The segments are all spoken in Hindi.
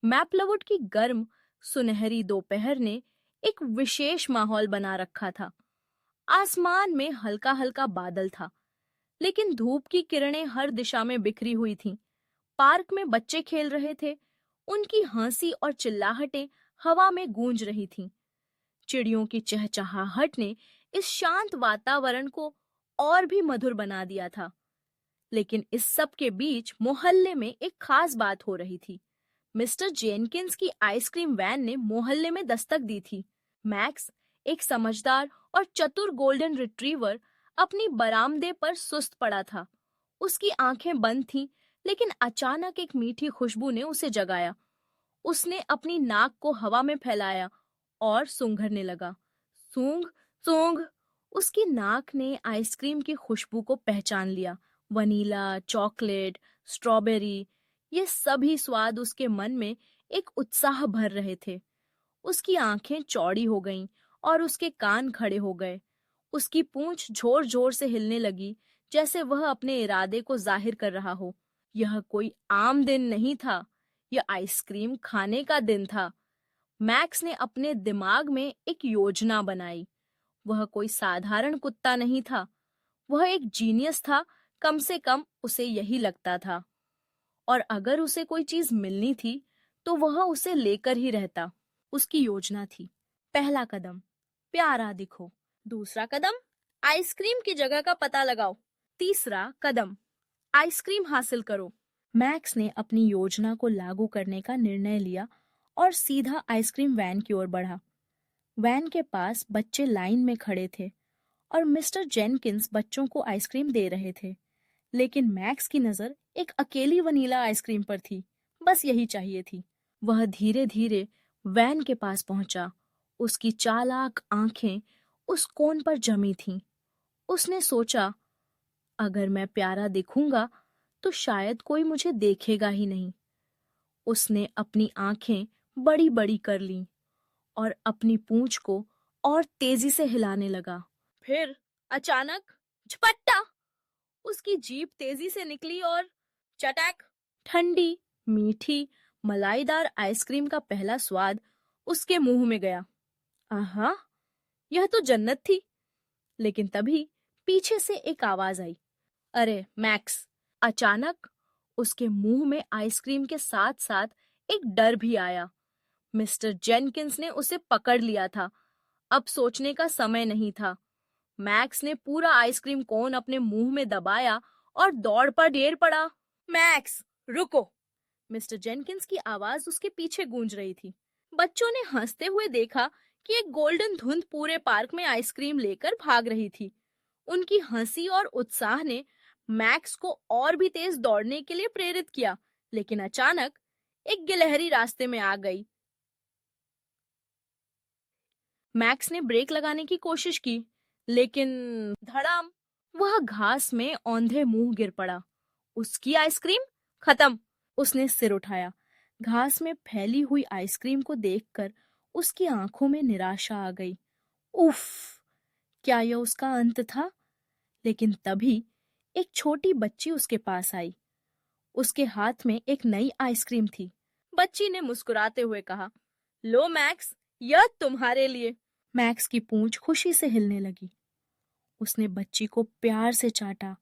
मैप्लवुड की गर्म सुनहरी दोपहर ने एक विशेष माहौल बना रखा था। आसमान में हल्का हल्का बादल था, लेकिन धूप की किरणें हर दिशा में बिखरी हुई थीं। पार्क में बच्चे खेल रहे थे, उनकी हंसी और चिल्लाहटें हवा में गूंज रही थीं। चिड़ियों की चहचहाहट ने इस शांत वातावरण को और भी मधुर बना दिया था। लेकिन इस सब के बीच मोहल्ले में एक खास बात हो रही थी। मिस्टर जेनकिंस की आइसक्रीम वैन ने मोहल्ले में दस्तक दी थी। मैक्स, एक समझदार और चतुर गोल्डन रिट्रीवर, अपनी बरामदे पर सुस्त पड़ा था। उसकी आंखें बंद थीं, लेकिन अचानक एक मीठी खुशबू ने उसे जगाया। उसने अपनी नाक को हवा में फैलाया और सूंघने लगा। सूंघ, सूंघ। उसकी नाक ने आइसक्रीम की खुशबू को पहचान लिया। वनीला, चॉकलेट, स्ट्रॉबेरी, ये सभी स्वाद उसके मन में एक उत्साह भर रहे थे। उसकी आंखें चौड़ी हो गईं और उसके कान खड़े हो गए। उसकी पूंछ जोर जोर से हिलने लगी, जैसे वह अपने इरादे को जाहिर कर रहा हो। यह कोई आम दिन नहीं था, यह आइसक्रीम खाने का दिन था। मैक्स ने अपने दिमाग में एक योजना बनाई। वह कोई साधारण कुत्ता नहीं था, वह एक जीनियस था, कम से कम उसे यही लगता था। और अगर उसे कोई चीज मिलनी थी, तो वह उसे लेकर ही रहता। उसकी योजना थी: पहला कदम, प्यारा दिखो। दूसरा कदम, आइसक्रीम की जगह का पता लगाओ। तीसरा कदम, आइसक्रीम हासिल करो। मैक्स ने अपनी योजना को लागू करने का निर्णय लिया और सीधा आइसक्रीम वैन की ओर बढ़ा। वैन के पास बच्चे लाइन में खड़े थे और मिस्टर जेनकिंस बच्चों को आइसक्रीम दे रहे थे। लेकिन मैक्स की नजर एक अकेली वनीला आइसक्रीम पर थी। बस यही चाहिए थी। वह धीरे धीरे वैन के पास पहुंचा। उसकी चालाक आंखें उस कोन पर जमी थीं। उसने सोचा, अगर मैं प्यारा दिखूंगा तो शायद कोई मुझे देखेगा ही नहीं। उसने अपनी आंखें बड़ी बड़ी कर लीं और अपनी पूंछ को और तेजी से हिलाने लगा। फिर अचानक झपट्टा, उसकी जीभ तेजी से निकली और चटक! ठंडी, मीठी, मलाईदार आइसक्रीम का पहला स्वाद उसके मुंह में गया। आहा, यह तो जन्नत थी। लेकिन तभी पीछे से एक आवाज आई, अरे मैक्स! अचानक उसके मुंह में आइसक्रीम के साथ साथ एक डर भी आया। मिस्टर जेनकिंस ने उसे पकड़ लिया था। अब सोचने का समय नहीं था। मैक्स ने पूरा आइसक्रीम कोन अपने मुंह में दबाया और दौड़ पर ढेर पड़ा। मैक्स, रुको! मिस्टर जेनकिंस की आवाज उसके पीछे गूंज रही थी। बच्चों ने हंसते हुए देखा कि एक गोल्डन धुंध पूरे पार्क में आइसक्रीम लेकर भाग रही थी। उनकी हंसी और उत्साह ने मैक्स को और भी तेज दौड़ने के लिए प्रेरित किया। लेकिन अचानक एक गिलहरी रास्ते में आ गई। मैक्स ने ब्रेक लगाने की कोशिश की, लेकिन धड़ाम, वह घास में औंधे मुंह गिर पड़ा। उसकी आइसक्रीम खत्म। उसने सिर उठाया। घास में फैली हुई आइसक्रीम को देखकर उसकी आंखों में निराशा आ गई। उफ! क्या यह उसका अंत था? लेकिन तभी एक छोटी बच्ची उसके पास आई। उसके हाथ में एक नई आइसक्रीम थी। बच्ची ने मुस्कुराते हुए कहा, लो मैक्स, यह तुम्हारे लिए। मैक्स की पूंछ खुशी से हिलने लगी। उसने बच्ची को प्यार से चाटा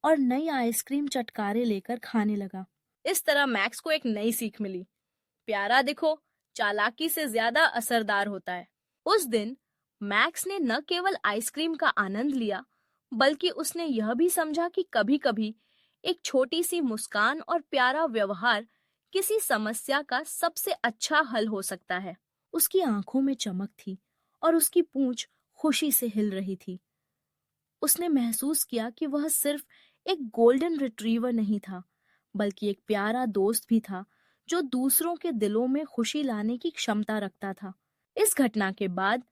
और नई आइसक्रीम चटकारे लेकर खाने लगा। इस तरह मैक्स को एक नई सीख मिली। प्यारा दिखो चालाकी से ज्यादा असरदार होता है। उस दिन मैक्स ने न केवल आइसक्रीम का आनंद लिया, बल्कि उसने यह भी समझा कि कभी-कभी एक छोटी सी मुस्कान और प्यारा व्यवहार किसी समस्या का सबसे अच्छा हल हो सकता है। उसकी आंखों में चमक थी और उसकी पूंछ खुशी से हिल रही थी। उसने महसूस किया कि वह सिर्फ एक गोल्डन रिट्रीवर नहीं था, बल्कि एक प्यारा दोस्त भी था जो दूसरों के दिलों में खुशी लाने की क्षमता रखता था। इस घटना के बाद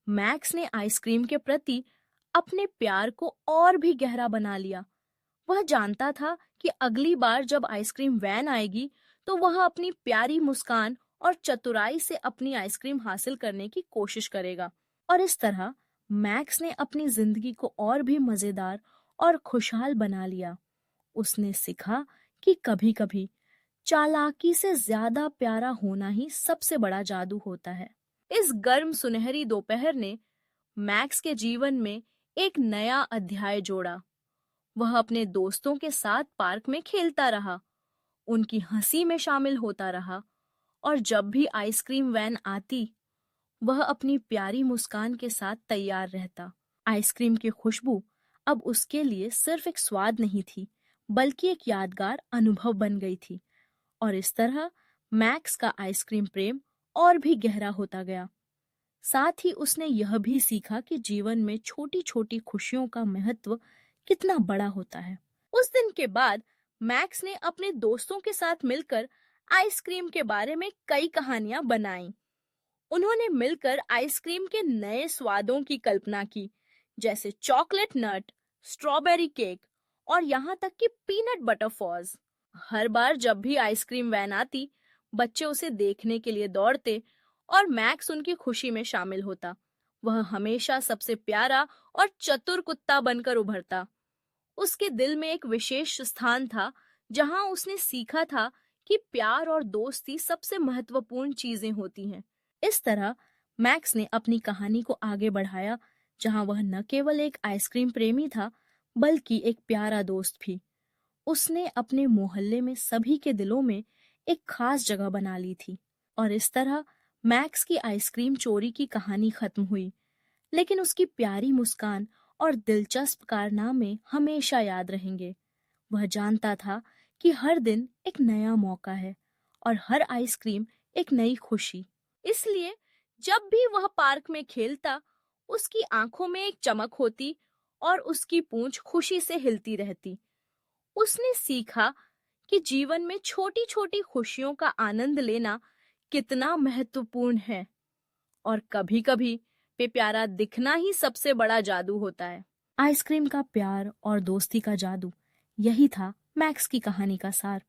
मैक्स ने आइसक्रीम के प्रति अपने प्यार को और भी गहरा बना लिया। वह जानता था कि अगली बार जब आइसक्रीम वैन आएगी, तो वह अपनी प्यारी मुस्कान और चतुराई से अपनी आइसक्रीम हासिल करने की कोशिश करेगा। और इस तरह मैक्स ने अपनी जिंदगी को और भी मजेदार और खुशहाल बना लिया। उसने सीखा कि कभी-कभी चालाकी से ज्यादा प्यारा होना ही सबसे बड़ा जादू होता है। इस गर्म सुनहरी दोपहर ने मैक्स के जीवन में एक नया अध्याय जोड़ा। वह अपने दोस्तों के साथ पार्क में खेलता रहा, उनकी हंसी में शामिल होता रहा, और जब भी आइसक्रीम वैन आती, वह अपनी प्यारी मुस्कान के साथ तैयार रहता। आइसक्रीम की खुशबू अब उसके लिए सिर्फ एक स्वाद नहीं थी, बल्कि एक यादगार अनुभव बन गई थी। और इस तरह मैक्स का आइसक्रीम प्रेम और भी गहरा होता गया। साथ ही उसने यह भी सीखा कि जीवन में छोटी छोटी खुशियों का महत्व कितना बड़ा होता है। उस दिन के बाद मैक्स ने अपने दोस्तों के साथ मिलकर आइसक्रीम के बारे में कई कहानियां बनाई। उन्होंने मिलकर आइसक्रीम के नए स्वादों की कल्पना की, जैसे चॉकलेट नट, स्ट्रॉबेरी केक और यहाँ तक कि पीनट बटर फॉज। हर बार जब भी आइसक्रीम वैन आती, बच्चे उसे देखने के लिए दौड़ते और मैक्स उनकी खुशी में शामिल होता। वह हमेशा सबसे प्यारा और चतुर कुत्ता बनकर उभरता। उसके दिल में एक विशेष स्थान था, जहां उसने सीखा था कि प्यार और दोस्ती सबसे महत्वपूर्ण चीजें होती हैं। इस तरह मैक्स ने अपनी कहानी को आगे बढ़ाया, जहां वह न केवल एक आइसक्रीम प्रेमी था, बल्कि एक प्यारा दोस्त भी। उसने अपने मोहल्ले में सभी के दिलों में एक खास जगह बना ली थी। और इस तरह मैक्स की आइसक्रीम चोरी की कहानी खत्म हुई, लेकिन उसकी प्यारी मुस्कान और दिलचस्प कारनामे हमेशा याद रहेंगे। वह जानता था कि हर दिन एक नया मौका है और हर आइसक्रीम एक नई खुशी। इसलिए जब भी वह पार्क में खेलता, उसकी आंखों में एक चमक होती और उसकी पूंछ खुशी से हिलती रहती। उसने सीखा कि जीवन में छोटी छोटी खुशियों का आनंद लेना कितना महत्वपूर्ण है, और कभी कभी वे प्यारा दिखना ही सबसे बड़ा जादू होता है। आइसक्रीम का प्यार और दोस्ती का जादू, यही था मैक्स की कहानी का सार।